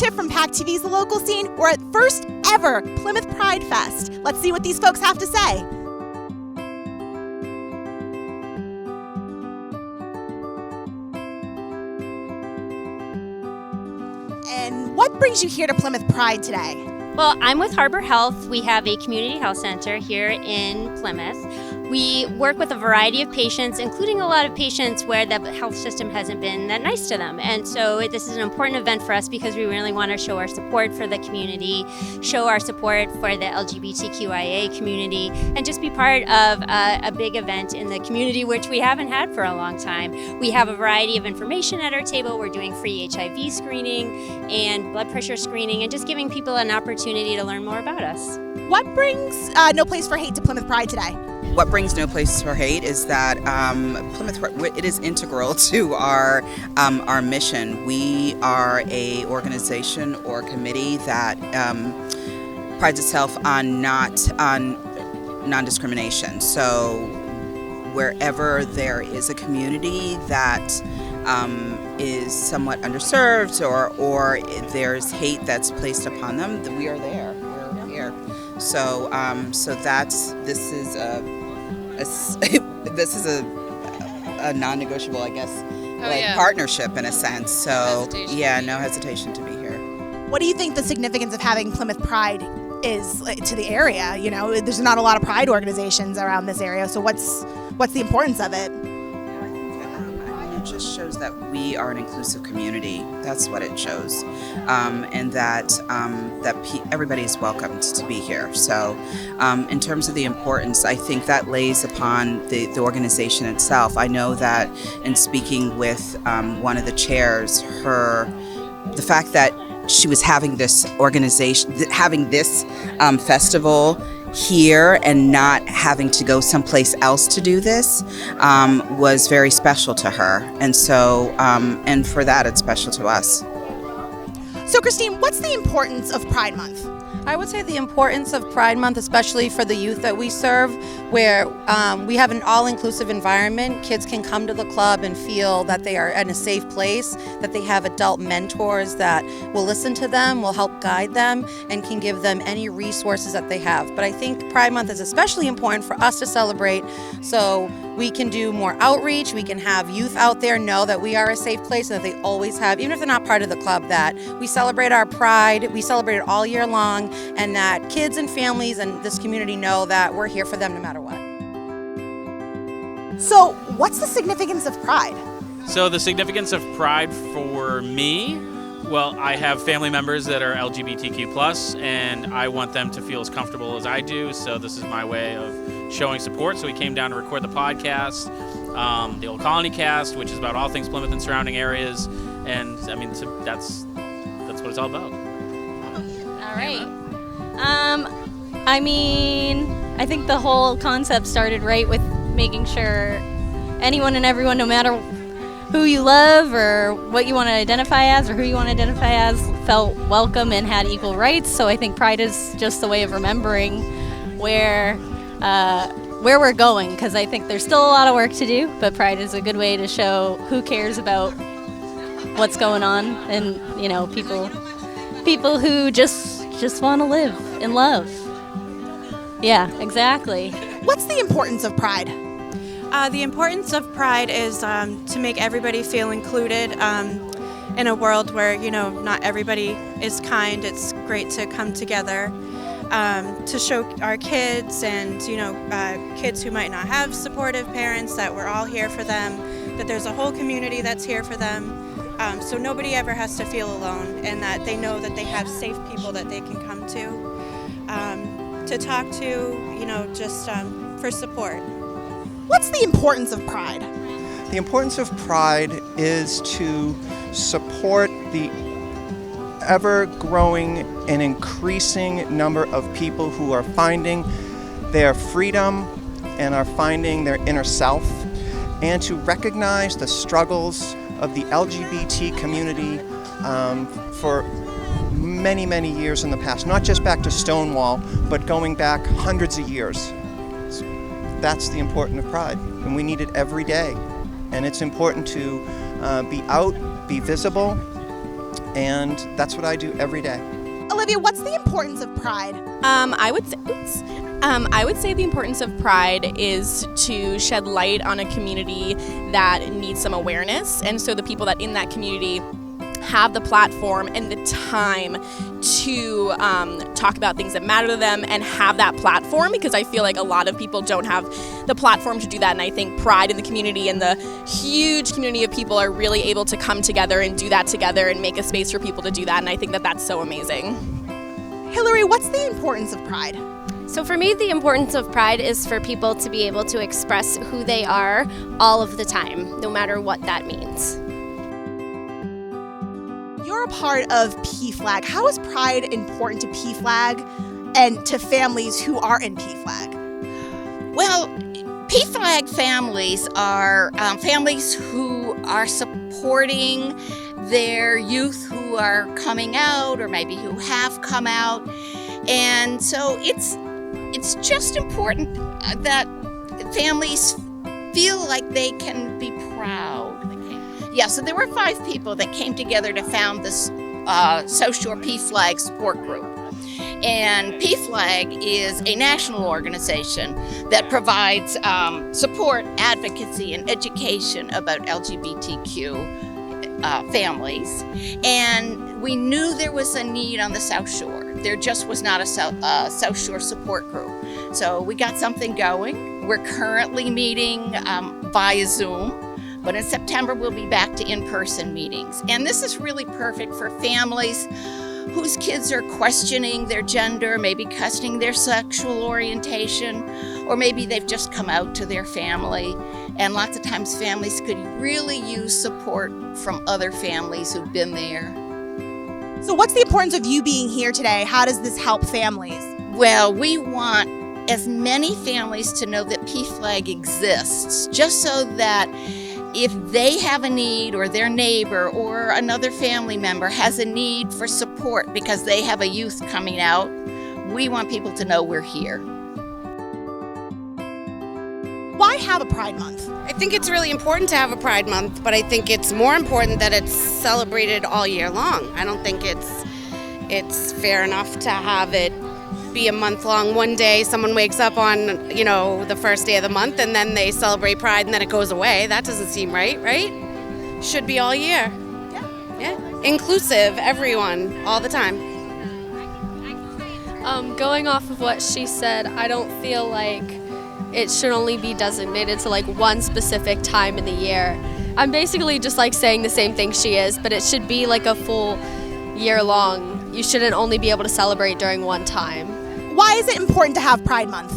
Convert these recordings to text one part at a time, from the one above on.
Tiff from PACTV's The Local Scene. We're at first ever Plymouth Pride Fest. Let's see what these folks have to say. And what brings you here to Plymouth Pride today? Well, I'm with Harbor Health. We have a community health center here in Plymouth. We work with a variety of patients, including a lot of patients where the health system hasn't been that nice to them. And so this is an important event for us because we really want to show our support for the community, show our support for the LGBTQIA community, and just be part of a big event in the community, which we haven't had for a long time. We have a variety of information at our table. We're doing free HIV screening and blood pressure screening and just giving people an opportunity to learn more about us. What brings No Place for Hate to Plymouth Pride today? What brings No Place for Hate is that Plymouth, it is integral to our mission. We are a organization or committee that prides itself on non-discrimination. So wherever there is a community that is somewhat underserved or there's hate that's placed upon them, we are there. We're here. So this is a non-negotiable, I guess, partnership in a sense. So no hesitation to be here. What do you think the significance of having Plymouth Pride is to the area? You know, there's not a lot of pride organizations around this area. So what's the importance of it? It just shows that we are an inclusive community. That's what it shows, and that everybody is welcomed to be here. So, in terms of the importance, I think that lays upon the organization itself. I know that in speaking with one of the chairs, the fact that she was having this festival here and not having to go someplace else to do this was very special to her, and so and for that it's special to us. So Christine, what's the importance of Pride Month? I would say the importance of Pride Month, especially for the youth that we serve, where we have an all-inclusive environment. Kids can come to the club and feel that they are in a safe place, that they have adult mentors that will listen to them, will help guide them, and can give them any resources that they have. But I think Pride Month is especially important for us to celebrate, so we can do more outreach, we can have youth out there know that we are a safe place and that they always have, even if they're not part of the club, that we celebrate our pride, we celebrate it all year long, and that kids and families and this community know that we're here for them no matter what. So what's the significance of Pride? So the significance of Pride for me, well, I have family members that are LGBTQ+, and I want them to feel as comfortable as I do, so this is my way of showing support. So we came down to record the podcast, the Old Colony Cast, which is about all things Plymouth and surrounding areas, and I mean, that's what it's all about. All right. I mean, I think the whole concept started right with making sure anyone and everyone, no matter who you love or what you want to identify as or who you want to identify as, felt welcome and had equal rights. So I think Pride is just a way of remembering where we're going, because I think there's still a lot of work to do, but Pride is a good way to show who cares about what's going on, and you know, people who just want to live in love. Yeah, exactly. What's the importance of Pride? The importance of Pride is to make everybody feel included in a world where, you know, not everybody is kind. It's great to come together to show our kids and, you know, kids who might not have supportive parents that we're all here for them, that there's a whole community that's here for them. So nobody ever has to feel alone, and that they know that they have safe people that they can come to talk to, you know, just for support. What's the importance of Pride? The importance of Pride is to support the ever-growing and increasing number of people who are finding their freedom and are finding their inner self, and to recognize the struggles of the LGBT community for many, many years in the past, not just back to Stonewall, but going back hundreds of years. That's the importance of Pride, and we need it every day. And it's important to be out, be visible, and that's what I do every day. Olivia, what's the importance of pride? I would say the importance of pride is to shed light on a community that needs some awareness, and so the people that in that community have the platform and the time to talk about things that matter to them and have that platform, because I feel like a lot of people don't have the platform to do that, and I think pride in the community and the huge community of people are really able to come together and do that together and make a space for people to do that, and I think that that's so amazing. Hillary, what's the importance of pride? So for me, the importance of pride is for people to be able to express who they are all of the time, no matter what that means. You're a part of PFLAG. How is pride important to PFLAG and to families who are in PFLAG? Well, PFLAG families are families who are supporting their youth who are coming out or maybe who have come out. And so it's just important that families feel like they can be proud. Yeah, so there were 5 people that came together to found this South Shore PFLAG support group. And PFLAG is a national organization that provides support, advocacy, and education about LGBTQ families. And we knew there was a need on the South Shore. There just was not a South Shore support group. So we got something going. We're currently meeting via Zoom. But in September, we'll be back to in-person meetings. And this is really perfect for families whose kids are questioning their gender, maybe questioning their sexual orientation, or maybe they've just come out to their family. And lots of times families could really use support from other families who've been there. So what's the importance of you being here today? How does this help families? Well, we want as many families to know that PFLAG exists, just so that if they have a need, or their neighbor or another family member has a need for support because they have a youth coming out, we want people to know we're here. Why have a Pride Month? I think it's really important to have a Pride Month, but I think it's more important that it's celebrated all year long. I don't think it's fair enough to have it be a month long. One day someone wakes up on, the first day of the month and then they celebrate Pride and then it goes away. That doesn't seem right? Should be all year. Yeah. Inclusive, everyone, all the time. Going off of what she said, I don't feel like it should only be designated to like one specific time in the year. I'm basically just like saying the same thing she is, but it should be like a full year long. You shouldn't only be able to celebrate during one time. Why is it important to have Pride Month?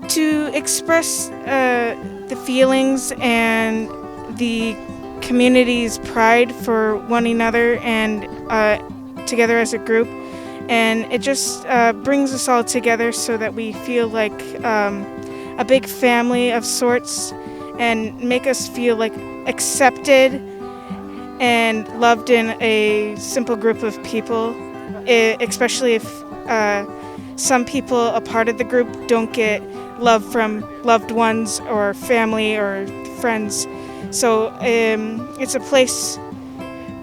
To express the feelings and the community's pride for one another and together as a group. And it just brings us all together so that we feel like a big family of sorts and make us feel like accepted and loved in a simple group of people, especially if some people, a part of the group, don't get love from loved ones or family or friends. So it's a place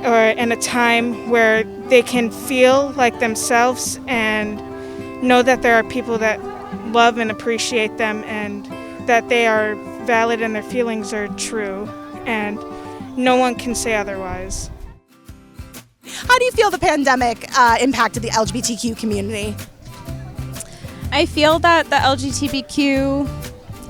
and a time where they can feel like themselves and know that there are people that love and appreciate them and that they are valid and their feelings are true and no one can say otherwise. How do you feel the pandemic impacted the LGBTQ community? I feel that the LGBTQ,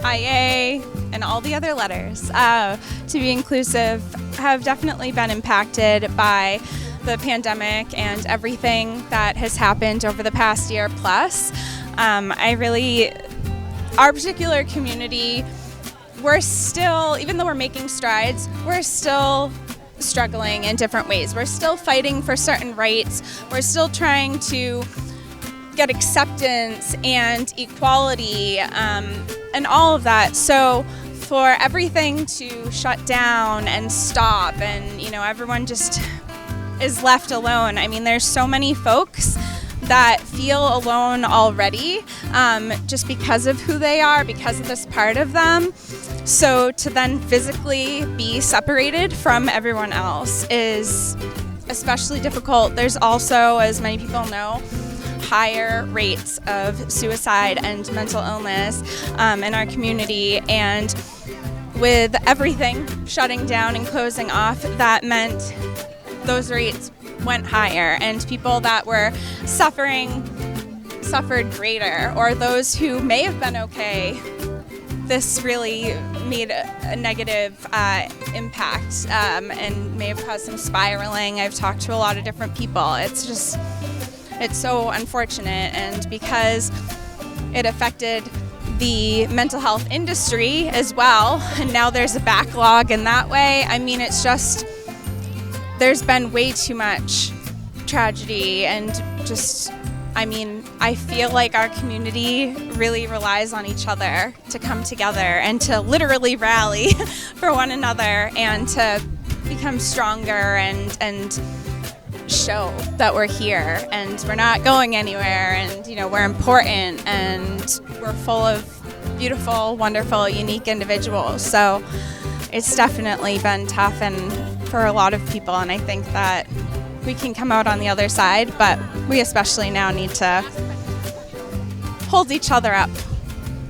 IA, and all the other letters to be inclusive have definitely been impacted by the pandemic and everything that has happened over the past year plus. Our particular community, we're still, even though we're making strides, we're still struggling in different ways. We're still fighting for certain rights. We're still trying to get acceptance and equality and all of that. So for everything to shut down and stop and, everyone just is left alone. I mean, there's so many folks that feel alone already, just because of who they are, because of this part of them. So to then physically be separated from everyone else is especially difficult. There's also, as many people know, higher rates of suicide and mental illness in our community, and with everything shutting down and closing off, that meant those rates went higher, and people that were suffering suffered greater, or those who may have been okay, this really made a negative impact and may have caused some spiraling. I've talked to a lot of different people. It's so unfortunate, and because it affected the mental health industry as well, and now there's a backlog in that way. I mean, it's just, there's been way too much tragedy, and just, I mean, I feel like our community really relies on each other to come together and to literally rally for one another and to become stronger and show that we're here and we're not going anywhere, and you know, we're important and we're full of beautiful, wonderful, unique individuals. So it's definitely been tough and for a lot of people, and I think that we can come out on the other side, but we especially now need to hold each other up.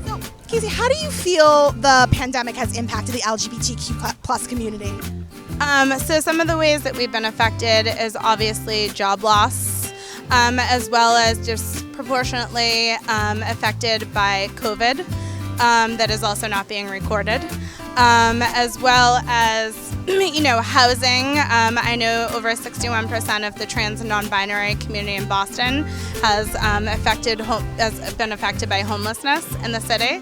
So, Casey, how do you feel the pandemic has impacted the LGBTQ plus community? So some of the ways that we've been affected is obviously job loss, as well as just proportionately affected by COVID, that is also not being recorded, as well as housing. I know over 61% of the trans and non-binary community in Boston has been affected by homelessness in the city.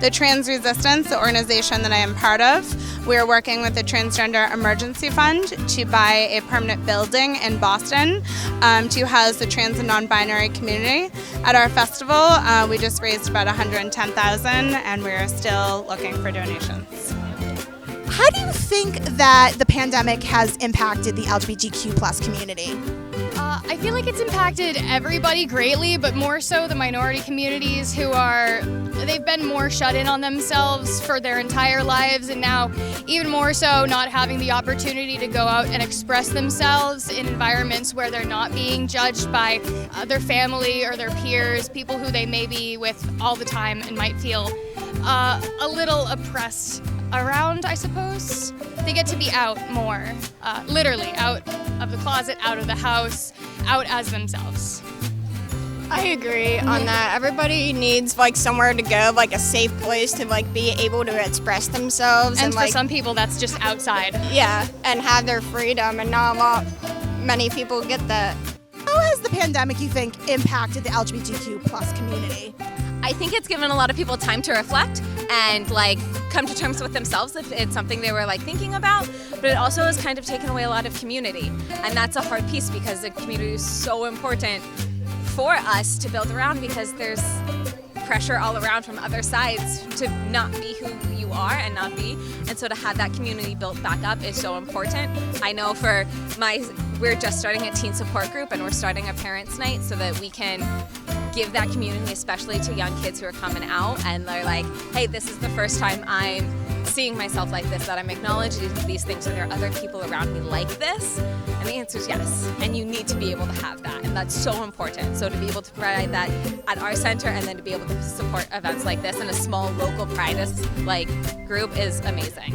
The Trans Resistance, the organization that I am part of, we are working with the Transgender Emergency Fund to buy a permanent building in Boston to house the trans and non-binary community. At our festival, we just raised about $110,000, and we are still looking for donations. How do you think that the pandemic has impacted the LGBTQ plus community? I feel like it's impacted everybody greatly, but more so the minority communities they've been more shut in on themselves for their entire lives, and now even more so not having the opportunity to go out and express themselves in environments where they're not being judged by their family or their peers, people who they may be with all the time and might feel a little oppressed around, I suppose. They get to be out more, literally out of the closet, out of the house, out as themselves. I agree on that. Everybody needs somewhere to go, a safe place to be able to express themselves. And for some people, that's just outside. Yeah, and have their freedom, and not many people get that. How has the pandemic, you think, impacted the LGBTQ plus community? I think it's given a lot of people time to reflect and come to terms with themselves if it's something they were thinking about, but it also has kind of taken away a lot of community, and that's a hard piece because the community is so important for us to build around, because there's pressure all around from other sides to not be who you are and not be, and so to have that community built back up is so important. I know we're just starting a teen support group, and we're starting a parents' night so that we can give that community, especially to young kids who are coming out and they're like, hey, this is the first time I'm seeing myself like this, that I'm acknowledging these things, and there are other people around me like this. And the answer is yes, and you need to be able to have that, and that's so important. So to be able to provide that at our center, and then to be able to support events like this in a small local pride group is amazing.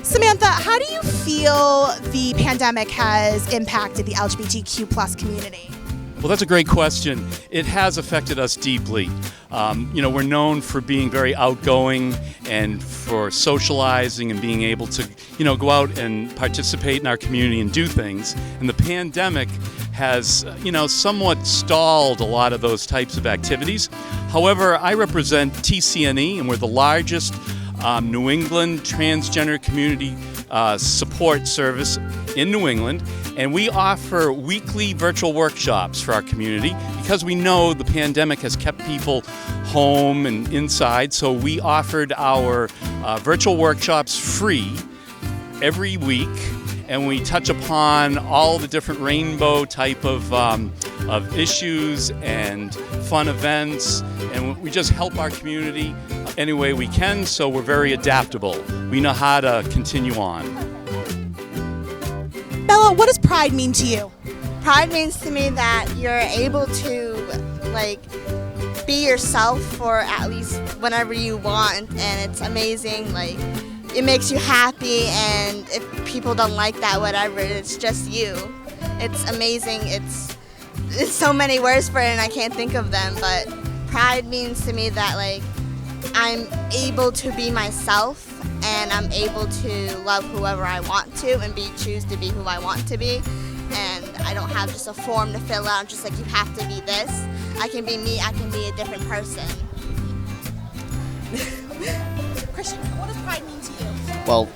Samantha, how do you feel the pandemic has impacted the LGBTQ plus community? Well, that's a great question. It has affected us deeply. We're known for being very outgoing and for socializing and being able to, go out and participate in our community and do things. And the pandemic has, somewhat stalled a lot of those types of activities. However, I represent TCNE, and we're the largest New England transgender community support service in New England, and we offer weekly virtual workshops for our community because we know the pandemic has kept people home and inside, so we offered our virtual workshops free every week, and we touch upon all the different rainbow type of of issues and fun events, and we just help our community any way we can, so we're very adaptable. We know how to continue on. Bella, what does pride mean to you? Pride means to me that you're able to like be yourself for at least whenever you want, and it's amazing. Like, it makes you happy, and if people don't like that, whatever, it's just you. It's amazing. It's so many words for it and I can't think of them, but pride means to me that like I'm able to be myself, and I'm able to love whoever I want to and choose to be who I want to be. And I don't have just a form to fill out, just like you have to be this. I can be me, I can be a different person. Christian, what does pride mean to you? Well,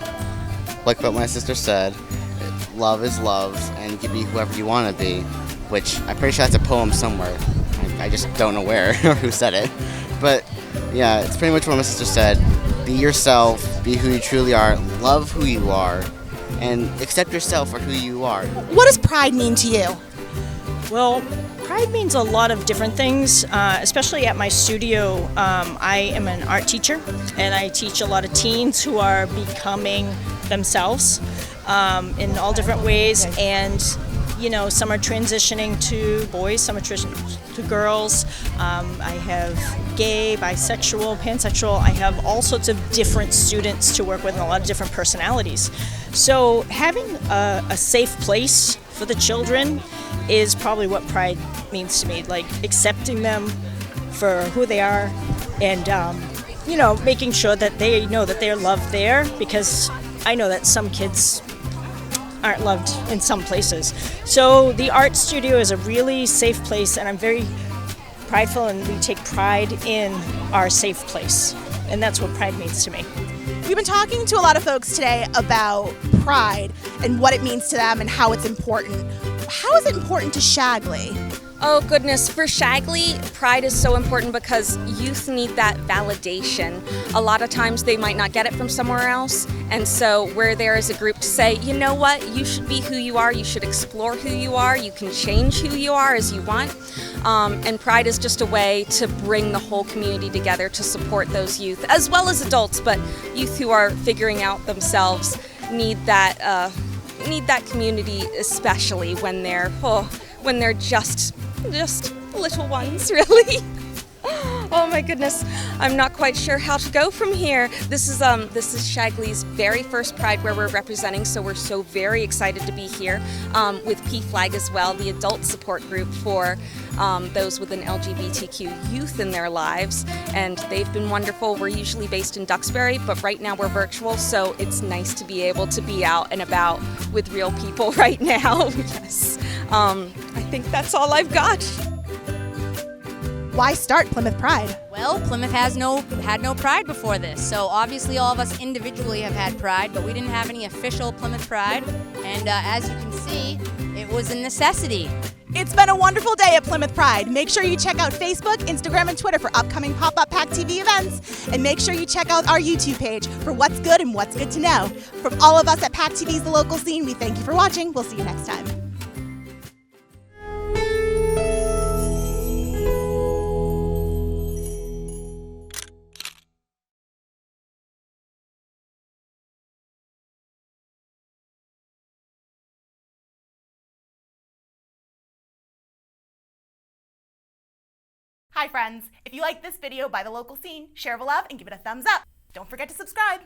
like what my sister said, love is love, and you can be whoever you want to be, which I'm pretty sure that's a poem somewhere. I just don't know where or who said it. But yeah, it's pretty much what my sister said. Be yourself, be who you truly are, love who you are, and accept yourself for who you are. What does pride mean to you? Well, pride means a lot of different things, especially at my studio. I am an art teacher, and I teach a lot of teens who are becoming themselves in all different ways. And you know, some are transitioning to boys, some are transitioning to girls. I have gay, bisexual, pansexual. I have all sorts of different students to work with and a lot of different personalities. So having a safe place for the children is probably what pride means to me, like accepting them for who they are, and you know, making sure that they know that they're loved there, because I know that some kids aren't loved in some places. So the art studio is a really safe place, and I'm very prideful, and we take pride in our safe place, and that's what pride means to me. We've been talking to a lot of folks today about pride and what it means to them and how it's important. How is it important to Shagley? Oh goodness, for Shagley, pride is so important because youth need that validation. A lot of times they might not get it from somewhere else, and so we're there as a group to say, you know what, you should be who you are, you should explore who you are, you can change who you are as you want. And pride is just a way to bring the whole community together to support those youth, as well as adults, but youth who are figuring out themselves need that community, especially when they're just little ones, really. Oh my goodness, I'm not quite sure how to go from here. This is Shagley's very first Pride where we're representing, so we're so very excited to be here with PFLAG as well, the adult support group for those with an LGBTQ youth in their lives, and they've been wonderful. We're usually based in Duxbury, but right now we're virtual, so it's nice to be able to be out and about with real people right now. Yes, I think that's all I've got. Why start Plymouth Pride? Well, Plymouth had no Pride before this, so obviously all of us individually have had Pride, but we didn't have any official Plymouth Pride, and as you can see, it was a necessity. It's been a wonderful day at Plymouth Pride. Make sure you check out Facebook, Instagram, and Twitter for upcoming PopuPACTV events, and make sure you check out our YouTube page for what's good and what's good to know. From all of us at PACTV's The Local Scene, we thank you for watching. We'll see you next time. Hi friends, if you like this video by The Local Scene, share the love and give it a thumbs up. Don't forget to subscribe.